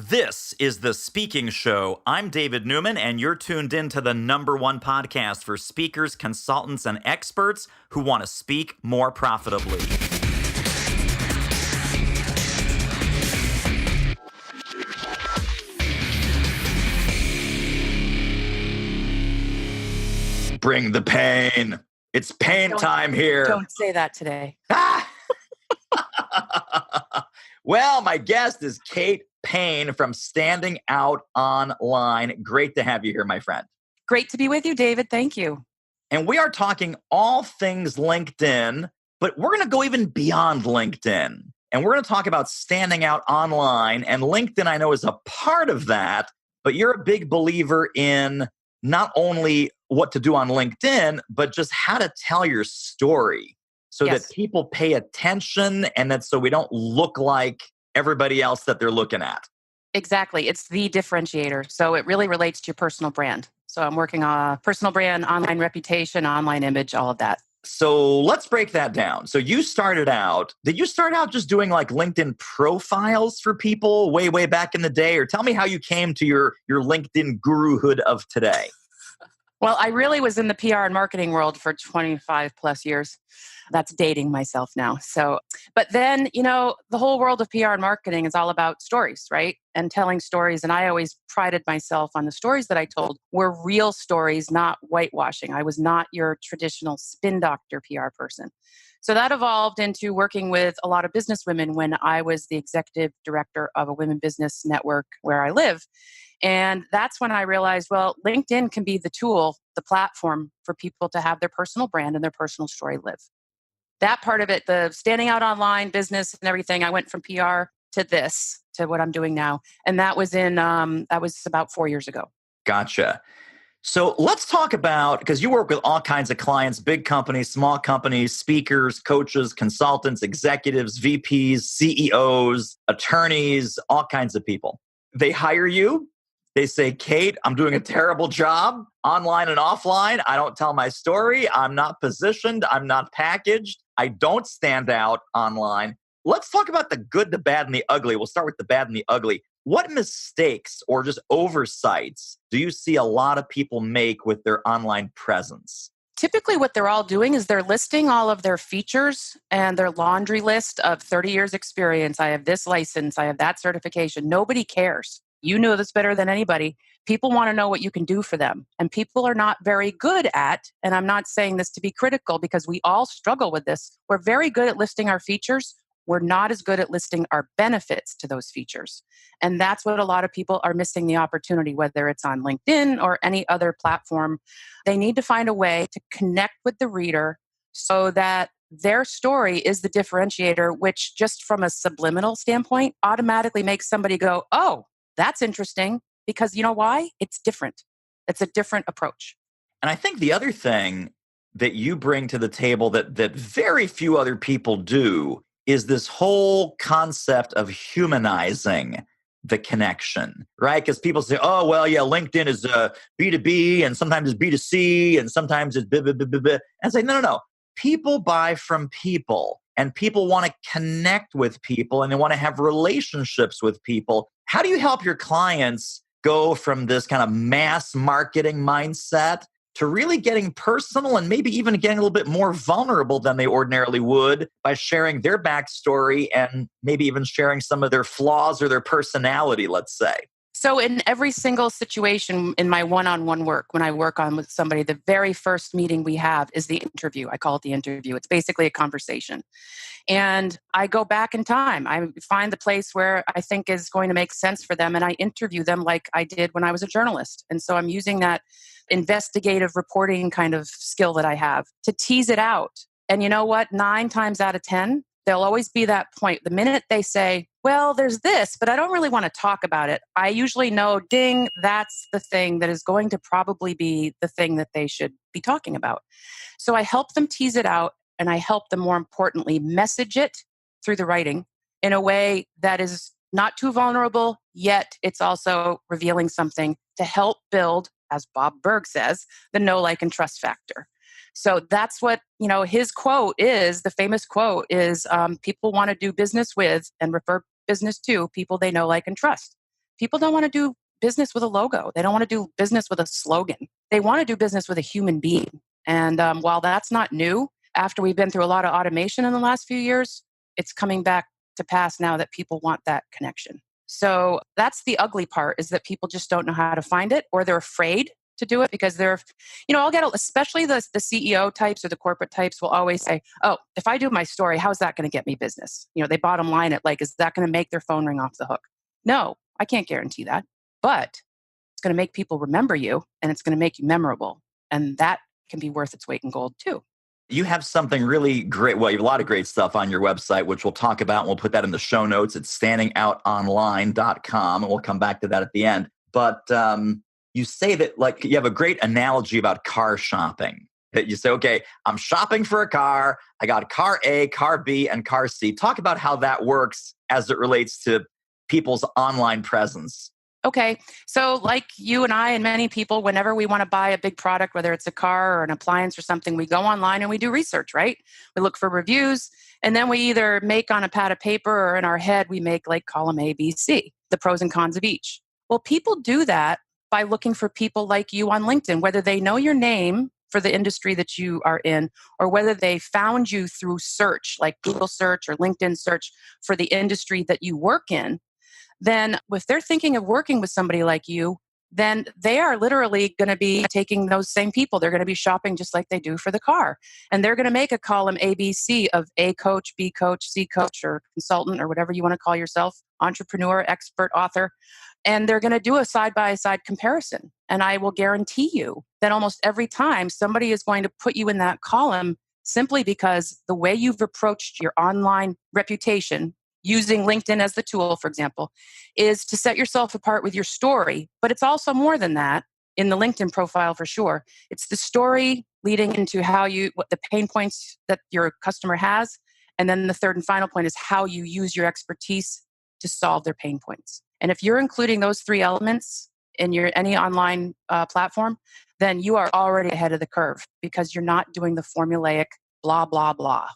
This is The Speaking Show. I'm David Newman, and you're tuned in to the #1 podcast for speakers, consultants, and experts who want to speak more profitably. Bring the pain. It's pain time here. Don't say that today. Well, my guest is Kate Payne from Standing Out Online. Great to have you here, my friend. Great to be with you, David. Thank you. And we are talking all things LinkedIn, but we're going to go even beyond LinkedIn. And we're going to talk about standing out online. And LinkedIn, I know, is a part of that, but you're a big believer in not only what to do on LinkedIn, but just how to tell your story so that people pay attention and that so we don't look like everybody else that they're looking at. Exactly. It's the differentiator. So it really relates to your personal brand. So I'm working on personal brand, online reputation, online image, all of that. So let's break that down. So you started out, did you start out just doing like LinkedIn profiles for people way back in the day? Or tell me how you came to your LinkedIn guruhood of today. Well, I really was in the PR and marketing world for 25 plus years. That's dating myself now. But then, the whole world of PR and marketing is all about stories, right? And telling stories. And I always prided myself on the stories that I told were real stories, not whitewashing. I was not your traditional spin doctor PR person. So that evolved into working with a lot of business women when I was the executive director of a women business network where I live. And that's when I realized, well, LinkedIn can be the tool, the platform for people to have their personal brand and their personal story live. That part of it, the standing out online business and everything, I went from PR to what I'm doing now. And that was about 4 years ago. Gotcha. So let's talk about, because you work with all kinds of clients, big companies, small companies, speakers, coaches, consultants, executives, VPs, CEOs, attorneys, all kinds of people. They hire you. They say, Kate, I'm doing a terrible job online and offline. I don't tell my story. I'm not positioned. I'm not packaged. I don't stand out online. Let's talk about the good, the bad, and the ugly. We'll start with the bad and the ugly. What mistakes or just oversights do you see a lot of people make with their online presence? Typically, what they're all doing is they're listing all of their features and their laundry list of 30 years experience. I have this license. I have that certification. Nobody cares. You know this better than anybody. People want to know what you can do for them. And people are not very good at, and I'm not saying this to be critical because we all struggle with this. We're very good at listing our features. We're not as good at listing our benefits to those features. And that's what a lot of people are missing the opportunity, whether it's on LinkedIn or any other platform. They need to find a way to connect with the reader so that their story is the differentiator, which just from a subliminal standpoint automatically makes somebody go, oh, that's interesting, because you know why? It's different. It's a different approach. And I think the other thing that you bring to the table that very few other people do is this whole concept of humanizing the connection, right? Because people say, oh, well, yeah, LinkedIn is B2B and sometimes it's B2C and sometimes it's blah, blah, blah, blah, blah. And I say, no. People buy from people and people want to connect with people and they want to have relationships with people. How do you help your clients go from this kind of mass marketing mindset to really getting personal and maybe even getting a little bit more vulnerable than they ordinarily would by sharing their backstory and maybe even sharing some of their flaws or their personality, let's say? So in every single situation in my one-on-one work, when I work on with somebody, the very first meeting we have is the interview. I call it the interview. It's basically a conversation. And I go back in time. I find the place where I think is going to make sense for them. And I interview them like I did when I was a journalist. And so I'm using that investigative reporting kind of skill that I have to tease it out. And you know what? 9 times out of 10, there'll always be that point. The minute they say, well, there's this, but I don't really want to talk about it, I usually know, ding, that's the thing that is going to probably be the thing that they should be talking about. So I help them tease it out, and I help them, more importantly, message it through the writing in a way that is not too vulnerable, yet it's also revealing something to help build, as Bob Berg says, the know, like, and trust factor. So that's what, his quote is, the famous quote is, people want to do business with and refer business to people they know, like, and trust. People don't want to do business with a logo. They don't want to do business with a slogan. They want to do business with a human being. And while that's not new, after we've been through a lot of automation in the last few years, it's coming back to pass now that people want that connection. So that's the ugly part, is that people just don't know how to find it, or they're afraid to do it because they're, I'll get, especially the CEO types or the corporate types will always say, oh, if I do my story, how's that going to get me business? They bottom line it like, is that going to make their phone ring off the hook? No, I can't guarantee that, but it's going to make people remember you and it's going to make you memorable. And that can be worth its weight in gold too. You have something really great. Well, you have a lot of great stuff on your website, which we'll talk about. And we'll put that in the show notes. It's standingoutonline.com. And we'll come back to that at the end. But you say that, like, you have a great analogy about car shopping. That you say, okay, I'm shopping for a car. I got car A, car B, and car C. Talk about how that works as it relates to people's online presence. Okay. So like you and I and many people, whenever we want to buy a big product, whether it's a car or an appliance or something, we go online and we do research, right? We look for reviews, and then we either make on a pad of paper, or in our head, we make like column A, B, C, the pros and cons of each. Well, people do that by looking for people like you on LinkedIn, whether they know your name for the industry that you are in, or whether they found you through search, like Google search or LinkedIn search for the industry that you work in. Then if they're thinking of working with somebody like you, then they are literally going to be taking those same people. They're going to be shopping just like they do for the car. And they're going to make a column ABC of A coach, B coach, C coach, or consultant, or whatever you want to call yourself, entrepreneur, expert, author. And they're going to do a side-by-side comparison. And I will guarantee you that almost every time somebody is going to put you in that column simply because the way you've approached your online reputation, using LinkedIn as the tool, for example, is to set yourself apart with your story. But it's also more than that in the LinkedIn profile, for sure. It's the story leading into what the pain points that your customer has. And then the third and final point is how you use your expertise to solve their pain points. And if you're including those three elements in any online platform, then you are already ahead of the curve, because you're not doing the formulaic blah, blah, blah.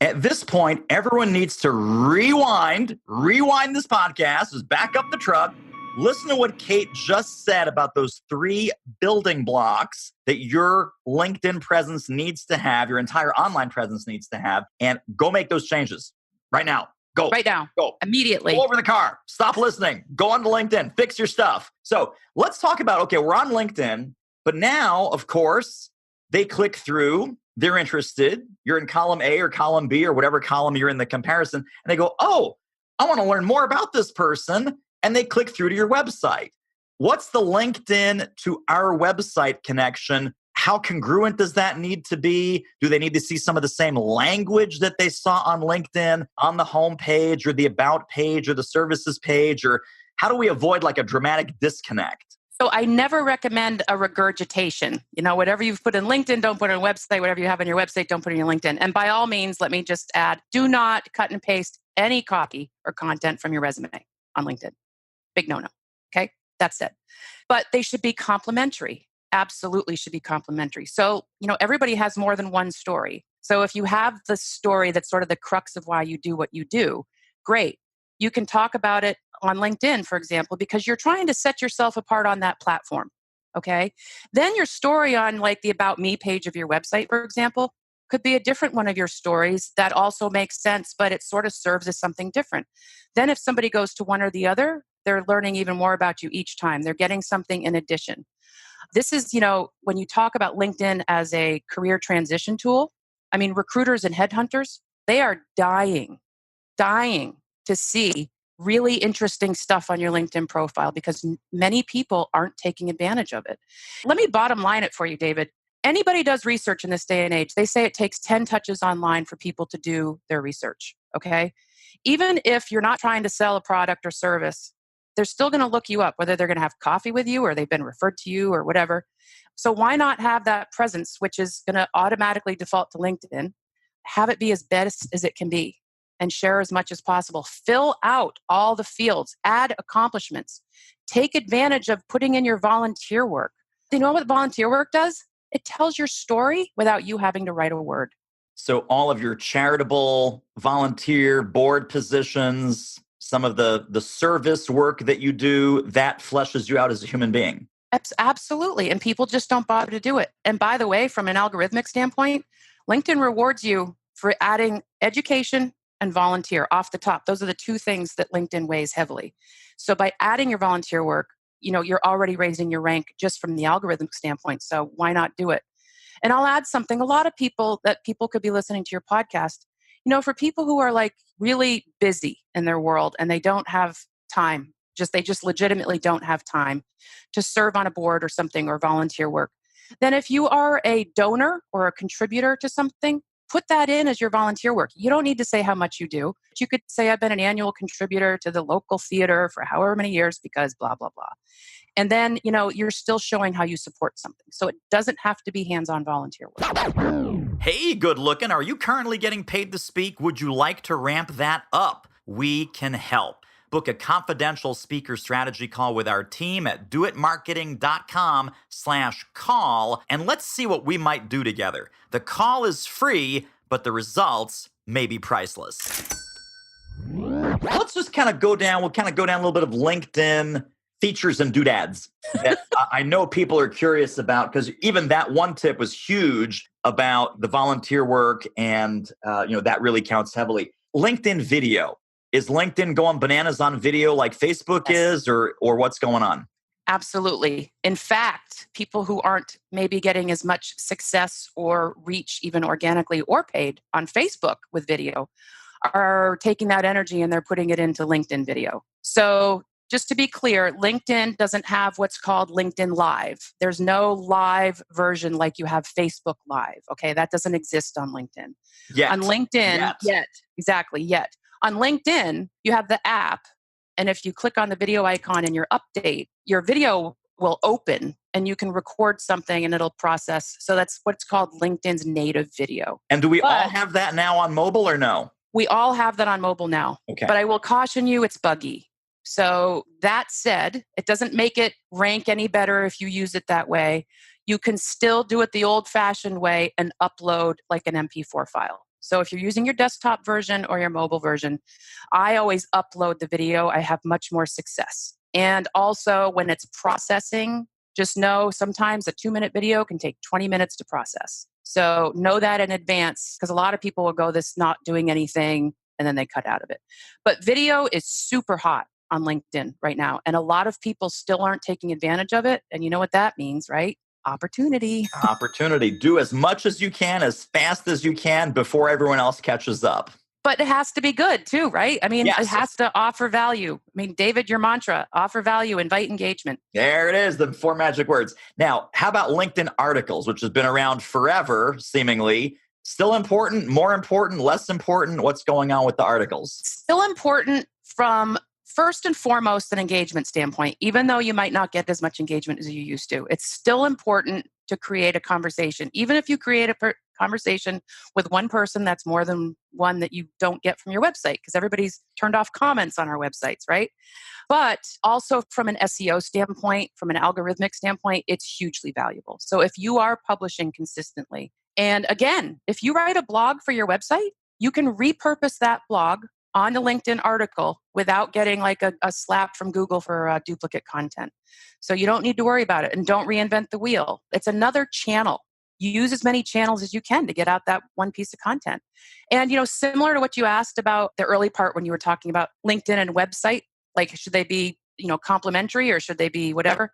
At this point, everyone needs to rewind this podcast, just back up the truck, listen to what Kate just said about those 3 building blocks that your LinkedIn presence needs to have, your entire online presence needs to have, and go make those changes right now. Go. Right now. Go. Immediately. Pull over the car. Stop listening. Go onto LinkedIn. Fix your stuff. So let's talk about, okay, we're on LinkedIn, but now, of course, they click through. They're interested. You're in column A or column B or whatever column you're in the comparison. And they go, oh, I want to learn more about this person. And they click through to your website. What's the LinkedIn to our website connection? How congruent does that need to be? Do they need to see some of the same language that they saw on LinkedIn on the home page or the about page or the services page? Or how do we avoid like a dramatic disconnect? So I never recommend a regurgitation. Whatever you've put in LinkedIn, don't put on a website. Whatever you have on your website, don't put in your LinkedIn. And by all means, let me just add, do not cut and paste any copy or content from your resume on LinkedIn. Big no-no. Okay, that's it. But they should be complementary. Absolutely should be complementary. So, everybody has more than one story. So if you have the story that's sort of the crux of why you do what you do, great. You can talk about it on LinkedIn, for example, because you're trying to set yourself apart on that platform. Okay. Then your story on like the About Me page of your website, for example, could be a different one of your stories that also makes sense, but it sort of serves as something different. Then if somebody goes to one or the other, they're learning even more about you each time. They're getting something in addition. This is, when you talk about LinkedIn as a career transition tool, I mean, recruiters and headhunters, they are dying to see really interesting stuff on your LinkedIn profile because many people aren't taking advantage of it. Let me bottom line it for you, David. Anybody does research in this day and age, they say it takes 10 touches online for people to do their research, okay? Even if you're not trying to sell a product or service, they're still going to look you up, whether they're going to have coffee with you or they've been referred to you or whatever. So why not have that presence, which is going to automatically default to LinkedIn, have it be as best as it can be and share as much as possible. Fill out all the fields, add accomplishments, take advantage of putting in your volunteer work. Do you know what volunteer work does? It tells your story without you having to write a word. So all of your charitable volunteer board positions, some of the service work that you do, that fleshes you out as a human being. Absolutely. And people just don't bother to do it. And by the way, from an algorithmic standpoint, LinkedIn rewards you for adding education and volunteer off the top. Those are the two things that LinkedIn weighs heavily. So by adding your volunteer work, you're already raising your rank just from the algorithmic standpoint. So why not do it? And I'll add something. A lot of people could be listening to your podcast, for people who are like really busy in their world and they don't have time, they just legitimately don't have time to serve on a board or something or volunteer work. Then if you are a donor or a contributor to something, put that in as your volunteer work. You don't need to say how much you do. You could say, I've been an annual contributor to the local theater for however many years because blah, blah, blah. And then, you're still showing how you support something. So it doesn't have to be hands-on volunteer work. Hey, good looking. Are you currently getting paid to speak? Would you like to ramp that up? We can help. Book a confidential speaker strategy call with our team at doitmarketing.com/call, and let's see what we might do together. The call is free, but the results may be priceless. Let's just kind of go down. We'll kind of go down a little bit of LinkedIn features and doodads that I know people are curious about, because even that one tip was huge about the volunteer work, and that really counts heavily. LinkedIn video. Is LinkedIn going bananas on video like Facebook is, or what's going on? Absolutely. In fact, people who aren't maybe getting as much success or reach, even organically or paid, on Facebook with video are taking that energy and they're putting it into LinkedIn video. So just to be clear, LinkedIn doesn't have what's called LinkedIn Live. There's no live version like you have Facebook Live. Okay, that doesn't exist on LinkedIn. Yet. On LinkedIn, yet. On LinkedIn, you have the app, and if you click on the video icon in your update, your video will open and you can record something and it'll process. So that's what's called LinkedIn's native video. And do we all have that now on mobile or no? We all have that on mobile now. Okay. But I will caution you, it's buggy. So that said, it doesn't make it rank any better if you use it that way. You can still do it the old-fashioned way and upload like an MP4 file. So if you're using your desktop version or your mobile version, I always upload the video. I have much more success. And also when it's processing, just know sometimes a 2-minute video can take 20 minutes to process. So know that in advance, because a lot of people will go this not doing anything and then they cut out of it. But video is super hot on LinkedIn right now. And a lot of people still aren't taking advantage of it. And you know what that means, right? Opportunity. Do as much as you can, as fast as you can before everyone else catches up. But it has to be good too, right? I mean, yes. It has to offer value. I mean, David, your mantra, offer value, invite engagement. There it is, the 4 magic words. Now, how about LinkedIn articles, which has been around forever, seemingly? Still important, more important, less important? What's going on with the articles? Still important from first and foremost an engagement standpoint, even though you might not get as much engagement as you used to. It's still important to create a conversation. Even if you create a conversation with one person, that's more than one that you don't get from your website, because everybody's turned off comments on our websites, right? But also from an SEO standpoint, from an algorithmic standpoint, it's hugely valuable. So if you are publishing consistently, and again, if you write a blog for your website, you can repurpose that blog on the LinkedIn article without getting like a slap from Google for duplicate content. So you don't need to worry about it, and don't reinvent the wheel. It's another channel. You use as many channels as you can to get out that one piece of content. And, similar to what you asked about the early part when you were talking about LinkedIn and website, like should they be, complementary or should they be whatever?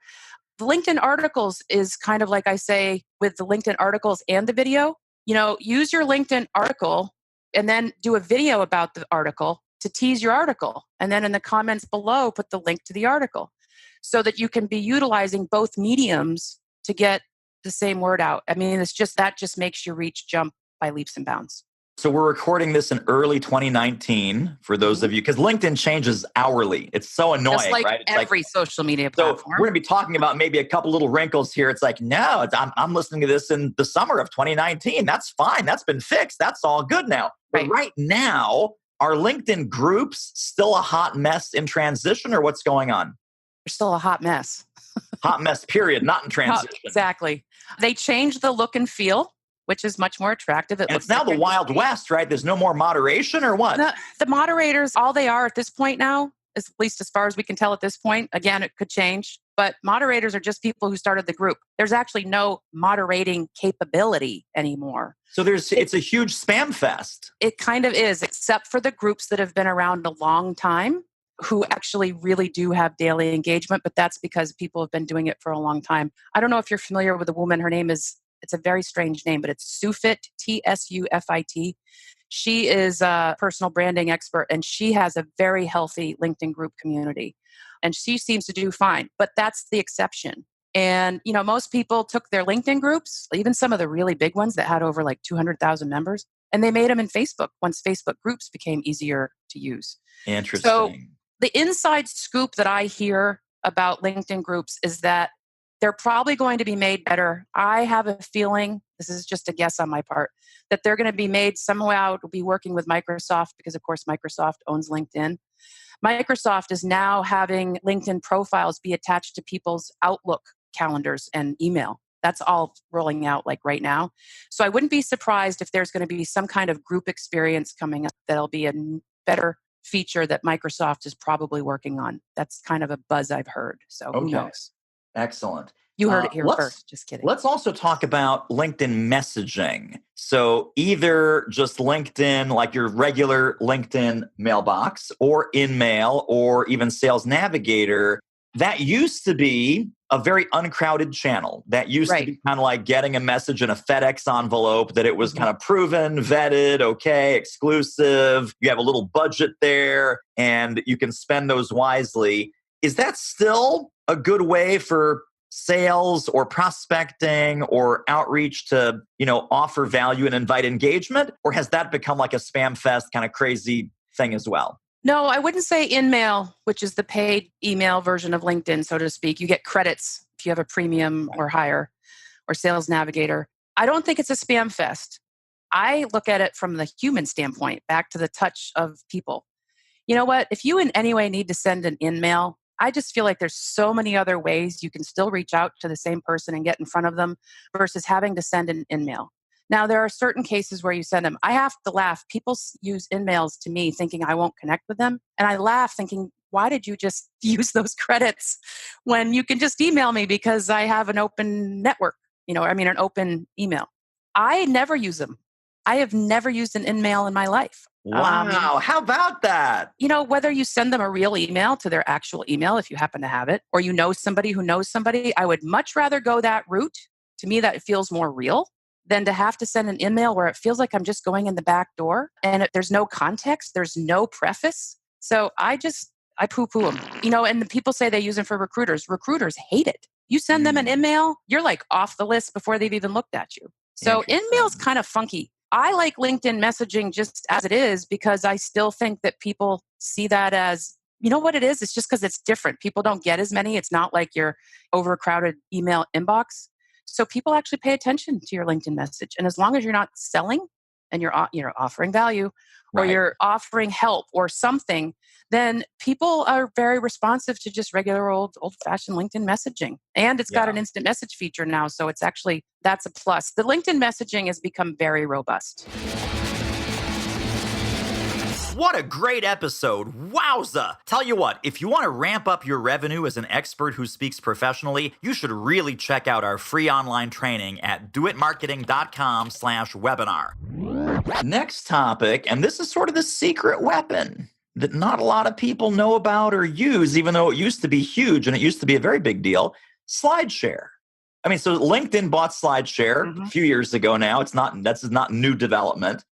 The LinkedIn articles is kind of like I say with the LinkedIn articles and the video, use your LinkedIn article and then do a video about the article to tease your article. And then in the comments below, put the link to the article so that you can be utilizing both mediums to get the same word out. I mean, that just makes your reach jump by leaps and bounds. So we're recording this in early 2019 for those of you, because LinkedIn changes hourly. It's so annoying, just like right? It's every social media platform. So we're going to be talking about maybe a couple little wrinkles here. It's like, no, I'm listening to this in the summer of 2019. That's fine. That's been fixed. That's all good now. But right now, are LinkedIn groups still a hot mess in transition, or what's going on? They're still a hot mess. Hot mess, period, not in transition. Exactly. They changed the look and feel. which is much more attractive. It And it's looks now like the you're Wild engaged. West, right? There's no more moderation or what? The moderators, all they are at this point now, at least as far as we can tell at this point, again, it could change, but moderators are just people who started the group. There's actually no moderating capability anymore. So it's a huge spam fest. It kind of is, except for the groups that have been around a long time who actually really do have daily engagement, but that's because people have been doing it for a long time. I don't know if you're familiar with a woman. Her name is, it's a very strange name, but it's Sufit, Tsufit. She is a personal branding expert, and she has a very healthy LinkedIn group community. And she seems to do fine, but that's the exception. And, most people took their LinkedIn groups, even some of the really big ones that had over like 200,000 members, and they made them in Facebook once Facebook groups became easier to use. So Interesting. the inside scoop that I hear about LinkedIn groups is that they're probably going to be made better. I have a feeling, this is just a guess on my part, that they're going to be made somehow to be working with Microsoft because, of course, Microsoft owns LinkedIn. Microsoft is now having LinkedIn profiles be attached to people's Outlook calendars and email. That's all rolling out like right now. So I wouldn't be surprised if there's going to be some kind of group experience coming up that'll be a better feature that Microsoft is probably working on. That's kind of a buzz I've heard. So who Okay. knows? Excellent. You heard it here let's first. Just kidding. let's also talk about LinkedIn messaging. So either just LinkedIn, like your regular LinkedIn mailbox, or InMail, or even Sales Navigator. That used to be a very uncrowded channel. That used to be kind of like getting a message in a FedEx envelope that it was kind of proven, vetted, okay, exclusive. You have a little budget there and you can spend those wisely. Is that still a good way for sales or prospecting or outreach to, offer value and invite engagement? Or has that become like a spam fest kind of crazy thing as well? No, I wouldn't say InMail, which is the paid email version of LinkedIn, so to speak. You get credits if you have a premium or higher, or Sales Navigator. I don't think it's a spam fest. I look at it from the human standpoint, back to the touch of people. You know what? If you in any way need to send an InMail, I just feel like there's so many other ways you can still reach out to the same person and get in front of them versus having to send an InMail. Now, there are certain cases where you send them. I have to laugh. People use InMails to me thinking I won't connect with them. And I laugh thinking, why did you just use those credits when you can just email me because I have an open network, an open email. I never use them. I have never used an InMail in my life. Wow. How about that? Whether you send them a real email to their actual email, if you happen to have it, or somebody who knows somebody, I would much rather go that route. To me, that feels more real than to have to send an email where it feels like I'm just going in the back door and there's no context, there's no preface. So I poo-poo them. And the people say they use them for recruiters. Recruiters hate it. You send them an email, you're like off the list before they've even looked at you. So InMail's kind of funky. I like LinkedIn messaging just as it is because I still think that people see that as, what it is? It's just because it's different. People don't get as many. It's not like your overcrowded email inbox. So people actually pay attention to your LinkedIn message. And as long as you're not selling and you're offering value or you're offering help or something, then people are very responsive to just regular old-fashioned LinkedIn messaging. And it's got an instant message feature now. So that's a plus. The LinkedIn messaging has become very robust. What a great episode. Wowza. Tell you what, if you want to ramp up your revenue as an expert who speaks professionally, you should really check out our free online training at doitmarketing.com/webinar. Next topic, and this is sort of the secret weapon that not a lot of people know about or use, even though it used to be huge and it used to be a very big deal, SlideShare. So LinkedIn bought SlideShare a few years ago now. That's not new development.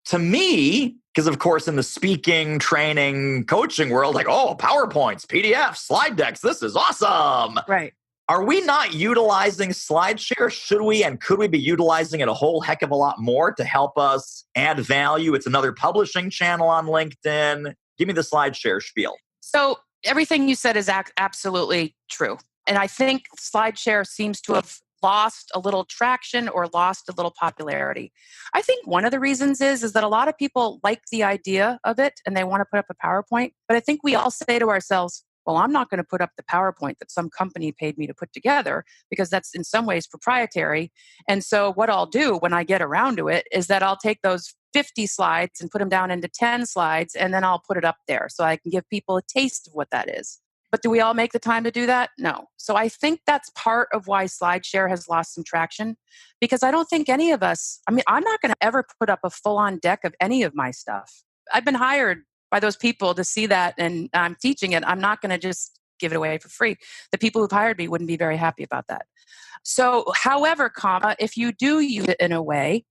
To me, because of course in the speaking, training, coaching world, like, PowerPoints, PDFs, slide decks, this is awesome. Right. Are we not utilizing SlideShare? Should we and could we be utilizing it a whole heck of a lot more to help us add value? It's another publishing channel on LinkedIn. Give me the SlideShare spiel. So everything you said is absolutely true. And I think SlideShare seems to have lost a little traction or lost a little popularity. I think one of the reasons is that a lot of people like the idea of it and they want to put up a PowerPoint. But I think we all say to ourselves, Well, I'm not going to put up the PowerPoint that some company paid me to put together because that's in some ways proprietary. And so what I'll do when I get around to it is that I'll take those 50 slides and put them down into 10 slides, and then I'll put it up there so I can give people a taste of what that is. But do we all make the time to do that? No. So I think that's part of why SlideShare has lost some traction, because I don't think any of us, I mean, I'm not going to ever put up a full on deck of any of my stuff. I've been hired by those people to see that, and I'm teaching it. I'm not going to just give it away for free. The people who've hired me wouldn't be very happy about that. So, however, if you do use it in a way,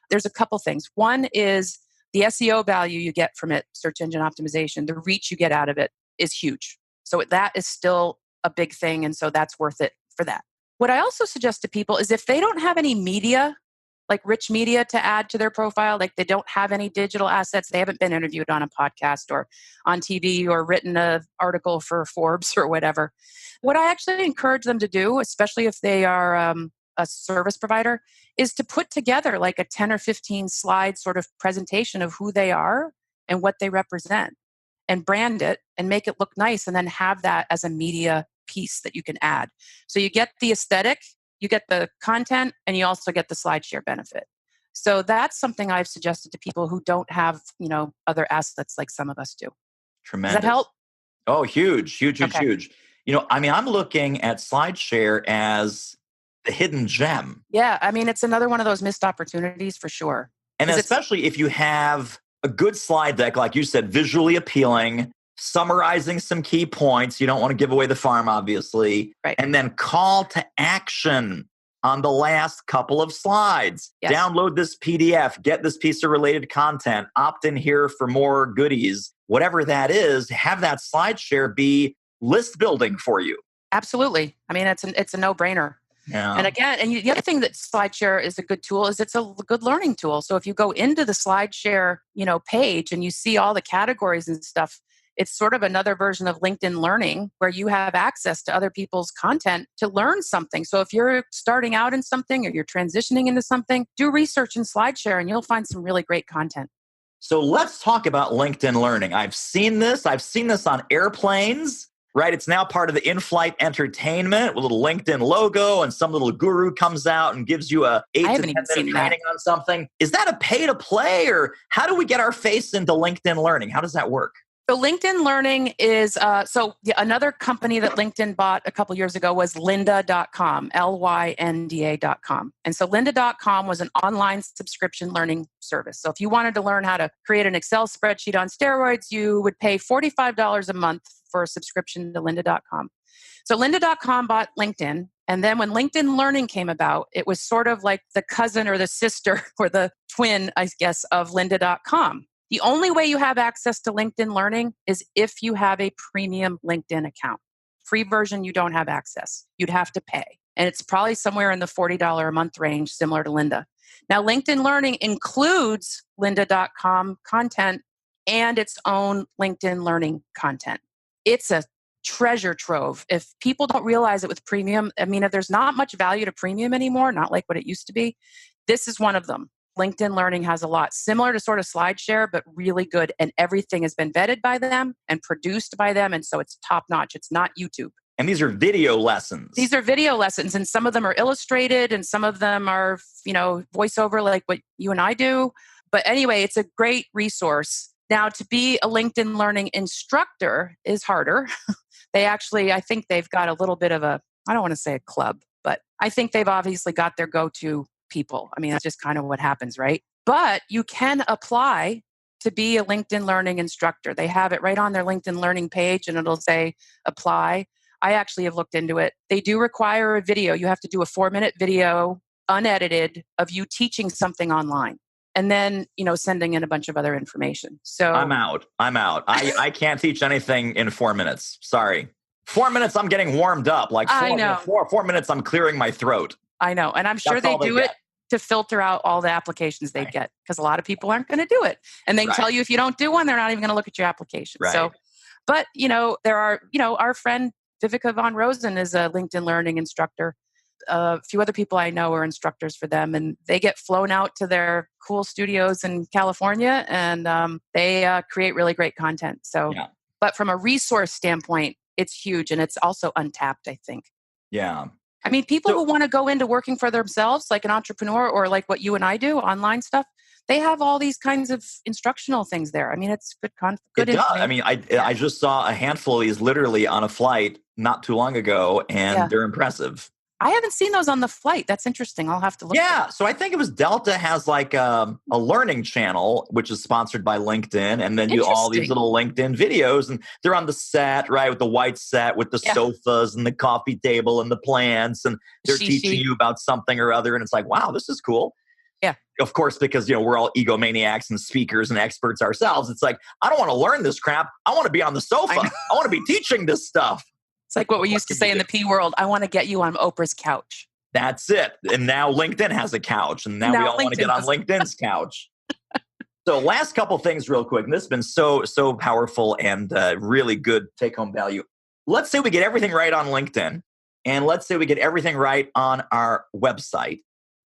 there's a couple things. One is the SEO value you get from it, search engine optimization, the reach you get out of it is huge. So that is still a big thing. And so that's worth it for that. What I also suggest to people is if they don't have any media, like rich media to add to their profile, like they don't have any digital assets, they haven't been interviewed on a podcast or on TV or written an article for Forbes or whatever. What I actually encourage them to do, especially if they are a service provider, is to put together like a 10 or 15 slide sort of presentation of who they are and what they represent, and brand it and make it look nice, and then have that as a media piece that you can add. So you get the aesthetic, you get the content, and you also get the SlideShare benefit. So that's something I've suggested to people who don't have, other assets like some of us do. Tremendous. Does that help? Oh, huge. Okay. Huge. I'm looking at SlideShare as the hidden gem. Yeah. I mean, it's another one of those missed opportunities for sure. And especially if you have a good slide deck, like you said, visually appealing, summarizing some key points. You don't want to give away the farm, obviously. Right. And then call to action on the last couple of slides. Yes. Download this PDF, get this piece of related content, opt in here for more goodies. Whatever that is, have that SlideShare be list building for you. Absolutely. I mean, it's a no-brainer. Yeah. And again, the other thing that SlideShare is a good tool is it's a good learning tool. So if you go into the SlideShare, page and you see all the categories and stuff, it's sort of another version of LinkedIn Learning where you have access to other people's content to learn something. So if you're starting out in something or you're transitioning into something, do research in SlideShare and you'll find some really great content. So let's talk about LinkedIn Learning. I've seen this on airplanes. Right, it's now part of the in-flight entertainment with a little LinkedIn logo, and some little guru comes out and gives you a 8 to 10 minute training on something. Is that a pay to play, or how do we get our face into LinkedIn Learning? How does that work? So LinkedIn Learning is, another company that LinkedIn bought a couple years ago was lynda.com, lynda.com. And so lynda.com was an online subscription learning service. So if you wanted to learn how to create an Excel spreadsheet on steroids, you would pay $45 a month for a subscription to lynda.com. So lynda.com bought LinkedIn. And then when LinkedIn Learning came about, it was sort of like the cousin or the sister or the twin, I guess, of lynda.com. The only way you have access to LinkedIn Learning is if you have a premium LinkedIn account. Free version, you don't have access. You'd have to pay. And it's probably somewhere in the $40 a month range, similar to Lynda. Now, LinkedIn Learning includes lynda.com content and its own LinkedIn Learning content. It's a treasure trove. If people don't realize it with premium, I mean, if there's not much value to premium anymore, not like what it used to be, this is one of them. LinkedIn Learning has a lot similar to sort of SlideShare, but really good. And everything has been vetted by them and produced by them. And so it's top notch. It's not YouTube. And these are video lessons. These are video lessons. And some of them are illustrated and some of them are, voiceover like what you and I do. But anyway, it's a great resource. Now, to be a LinkedIn Learning instructor is harder. I think they've got a little bit of I don't want to say a club, but I think they've obviously got their go-to people. I mean, that's just kind of what happens, right? But you can apply to be a LinkedIn Learning instructor. They have it right on their LinkedIn Learning page and it'll say apply. I actually have looked into it. They do require a video. You have to do a 4-minute video, unedited, of you teaching something online. And then, sending in a bunch of other information. So I'm out. I can't teach anything in 4 minutes. Sorry. 4 minutes, I'm getting warmed up. Like I know. 4 minutes, I'm clearing my throat. I know. And I'm sure they do it to filter out all the applications they get, because a lot of people aren't going to do it. And they tell you if you don't do one, they're not even going to look at your application. Right. So, but, there are, our friend Vivica von Rosen is a LinkedIn Learning instructor. A few other people I know are instructors for them, and they get flown out to their cool studios in California, and they create really great content. So, But from a resource standpoint, it's huge. And it's also untapped, I think. Yeah. I mean, people So who want to go into working for themselves, like an entrepreneur or like what you and I do, online stuff, they have all these kinds of instructional things there. I mean, it's good it does. I information. mean, Yeah. I just saw a handful of these literally on a flight not too long ago, and Yeah. they're impressive. I haven't seen those on the flight. That's interesting. I'll have to look for Yeah, that. so I think it was Delta has like a learning channel, which is sponsored by LinkedIn, and then you all these Interesting. little LinkedIn videos, and they're on the set, right, with the white set, with the Yeah. sofas and the coffee table and the plants, and they're teaching Shishi. you about something or other, and it's like, wow, this is cool. Yeah. Of course, because we're all egomaniacs and speakers and experts ourselves. It's like, I don't want to learn this crap. I want to be on the I sofa. know. I want to be teaching this stuff. It's like what we What used to can you say in do? the P world. I want to get you on Oprah's couch. That's it. And now LinkedIn has a couch, and now we Now all want to get LinkedIn on has. LinkedIn's couch. So, last couple things, real quick. And this has been so powerful and really good take home value. Let's say we get everything right on LinkedIn, and let's say we get everything right on our website.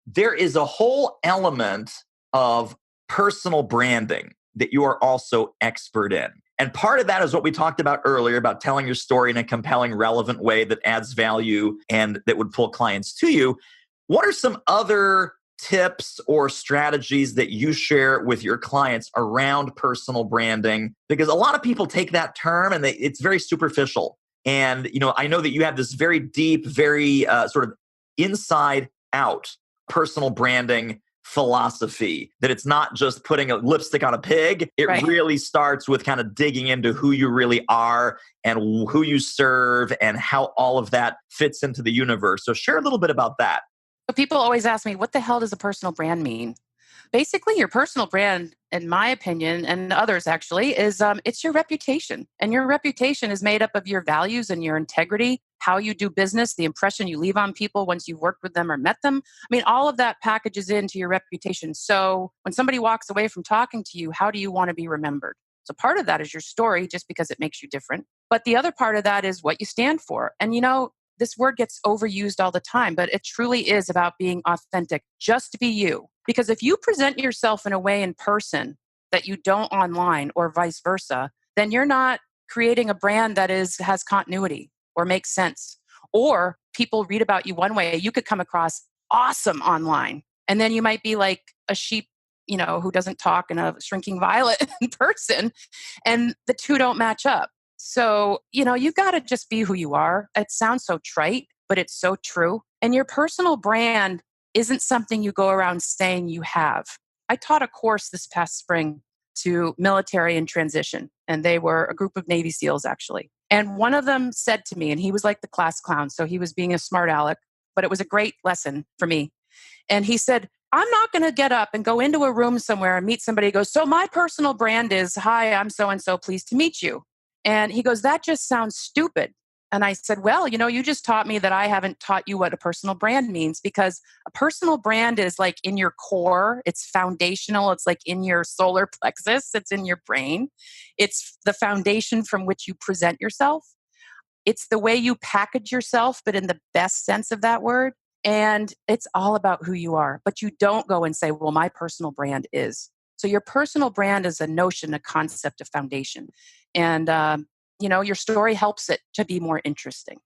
There is a whole element of personal branding that you are also expert in. And part of that is what we talked about earlier about telling your story in a compelling, relevant way that adds value and that would pull clients to you. What are some other tips or strategies that you share with your clients around personal branding? Because a lot of people take that term and it's very superficial. And I know that you have this very deep, very sort of inside out personal branding philosophy, that it's not just putting a lipstick on a pig. It Right. really starts with kind of digging into who you really are and who you serve and how all of that fits into the universe. So share a little bit about that. So people always ask me, what the hell does a personal brand mean? Basically, your personal brand, in my opinion, and others actually, is it's your reputation. And your reputation is made up of your values and your integrity, how you do business, the impression you leave on people once you've worked with them or met them. I mean, all of that packages into your reputation. So when somebody walks away from talking to you, how do you want to be remembered? So part of that is your story, just because it makes you different. But the other part of that is what you stand for. And this word gets overused all the time, but it truly is about being authentic. Just be you. Because if you present yourself in a way in person that you don't online or vice versa, then you're not creating a brand that has continuity or makes sense. Or people read about you one way, you could come across awesome online. And then you might be like a sheep, who doesn't talk, and a shrinking violet in person. And the two don't match up. So, you got to just be who you are. It sounds so trite, but it's so true. And your personal brand isn't something you go around saying you have. I taught a course this past spring to military in transition, and they were a group of Navy SEALs, actually. And one of them said to me, and he was like the class clown, so he was being a smart aleck, but it was a great lesson for me. And he said, I'm not going to get up and go into a room somewhere and meet somebody who goes, so my personal brand is, hi, I'm so and so, pleased to meet you. And he goes, that just sounds stupid. And I said, well, you just taught me that I haven't taught you what a personal brand means, because a personal brand is like in your core. It's foundational. It's like in your solar plexus. It's in your brain. It's the foundation from which you present yourself. It's the way you package yourself, but in the best sense of that word. And it's all about who you are. But you don't go and say, well, my personal brand is. So your personal brand is a notion, a concept, a foundation. And, your story helps it to be more interesting.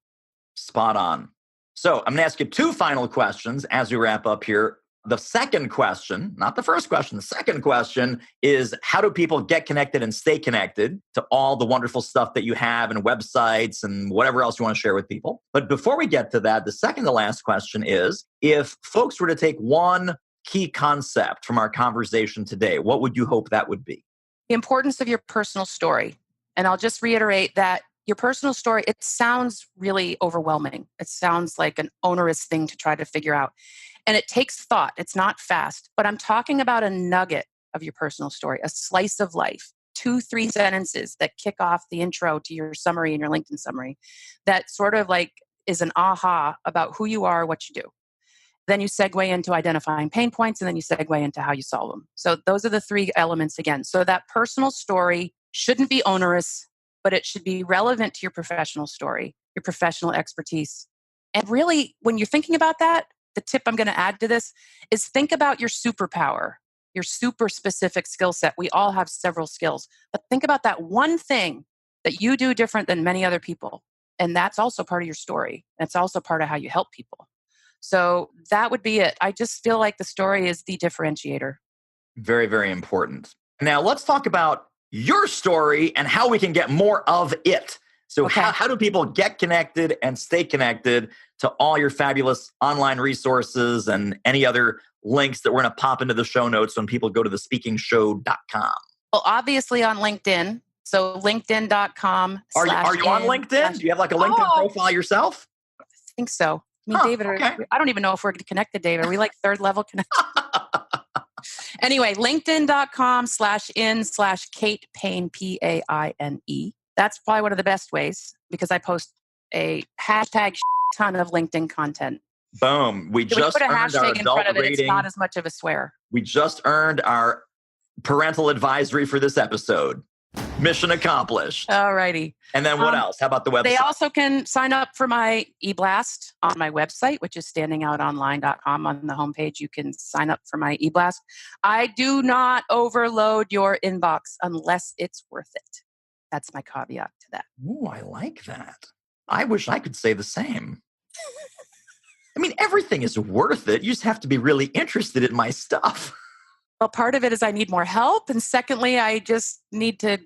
Spot on. So I'm going to ask you two final questions as we wrap up here. The second question, not the first question, the second question is, how do people get connected and stay connected to all the wonderful stuff that you have and websites and whatever else you want to share with people? But before we get to that, the second to last question is, if folks were to take one key concept from our conversation today, what would you hope that would be? The importance of your personal story. And I'll just reiterate that your personal story, it sounds really overwhelming. It sounds like an onerous thing to try to figure out. And it takes thought. It's not fast. But I'm talking about a nugget of your personal story, a slice of life, 2, 3 sentences that kick off the intro to your summary and your LinkedIn summary that sort of like is an aha about who you are, what you do. Then you segue into identifying pain points, and then you segue into how you solve them. So those are the 3 elements again. So that personal story shouldn't be onerous, but it should be relevant to your professional story, your professional expertise. And really, when you're thinking about that, the tip I'm going to add to this is think about your superpower, your super specific skill set. We all have several skills, but think about that one thing that you do different than many other people. And that's also part of your story. That's also part of how you help people. So that would be it. I just feel like the story is the differentiator. Very, very important. Now, let's talk about your story and how we can get more of it. So Okay. how do people get connected and stay connected to all your fabulous online resources and any other links that we're going to pop into the show notes when people go to thespeakingshow.com? Well, obviously on LinkedIn. So linkedin.com. Are you on LinkedIn? Do you have like a LinkedIn profile yourself? I think so. I mean, David, okay. I don't even know if we're connected, David. Are we like third level connected? Anyway, linkedin.com/in/Kate Payne, Paine. That's probably one of the best ways because I post a hashtag ton of LinkedIn content. Boom. We just put a earned our hashtag in front adult of it, rating. it's not as much of a swear. We just earned our parental advisory for this episode. Mission accomplished. All righty. And then what else? How about the website? They also can sign up for my e-blast on my website, which is standingoutonline.com. On the homepage, you can sign up for my e-blast. I do not overload your inbox unless it's worth it. That's my caveat to that. Ooh, I like that. I wish I could say the same. I mean, everything is worth it. You just have to be really interested in my stuff. Well, part of it is I need more help. And secondly, I just need to,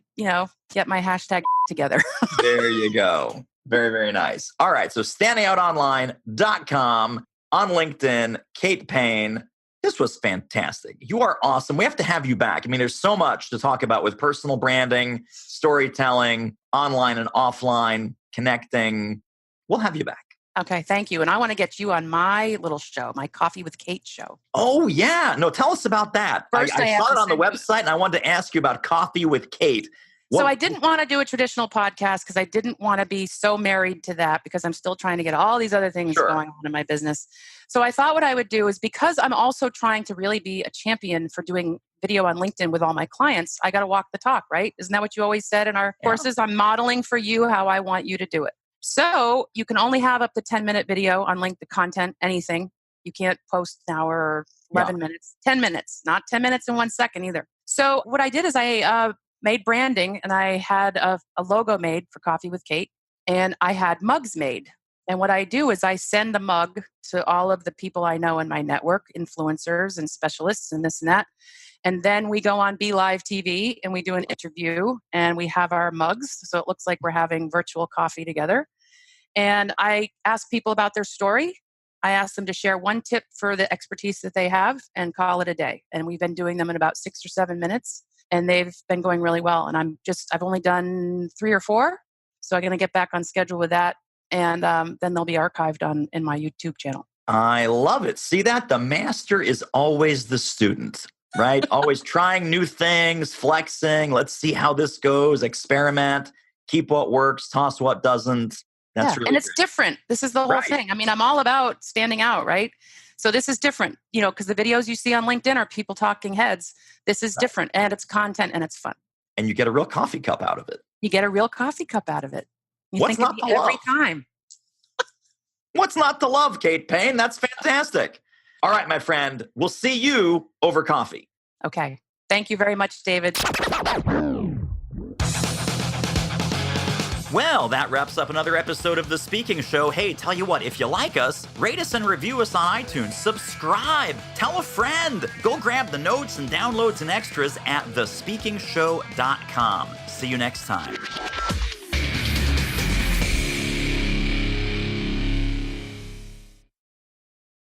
get my hashtag together. There you go. Very, very nice. All right. So standingoutonline.com, on LinkedIn, Kate Payne. This was fantastic. You are awesome. We have to have you back. I mean, there's so much to talk about with personal branding, storytelling, online and offline, connecting. We'll have you back. Okay, thank you. And I want to get you on my little show, my Coffee with Kate show. Oh, yeah. No, tell us about that. First, I saw it on the website and I wanted to ask you about Coffee with Kate. So I didn't want to do a traditional podcast because I didn't want to be so married to that because I'm still trying to get all these other things going on in my business. So I thought what I would do is because I'm also trying to really be a champion for doing video on LinkedIn with all my clients, I got to walk the talk, right? Isn't that what you always said in our courses? I'm modeling for you how I want you to do it. So you can only have up to 10-minute video on LinkedIn content, anything. You can't post an hour or 11 minutes, 10 minutes, not 10 minutes and 1 second either. So what I did is I made branding and I had a logo made for Coffee with Kate and I had mugs made. And what I do is I send the mug to all of the people I know in my network, influencers and specialists and this and that. And then we go on Be Live TV and we do an interview and we have our mugs. So it looks like we're having virtual coffee together. And I ask people about their story. I ask them to share one tip for the expertise that they have and call it a day. And we've been doing them in about 6 or 7 minutes. And they've been going really well. And I've only done 3 or 4. So I'm going to get back on schedule with that. And then they'll be archived in my YouTube channel. I love it. See that? The master is always the student, right? Always trying new things, flexing. Let's see how this goes. Experiment, keep what works, toss what doesn't. That's really and it's great. different. This is the whole thing. I mean, I'm all about standing out, right? So this is different, because the videos you see on LinkedIn are people talking heads. This is different and it's content and it's fun. And you get a real coffee cup out of it. You get a real coffee cup out of it. You What's think not of to me every love? time. What's not to love, Kate Payne? That's fantastic. All right, my friend. We'll see you over coffee. Okay. Thank you very much, David. Well, that wraps up another episode of The Speaking Show. Hey, tell you what, if you like us, rate us and review us on iTunes. Subscribe. Tell a friend. Go grab the notes and downloads and extras at thespeakingshow.com. See you next time.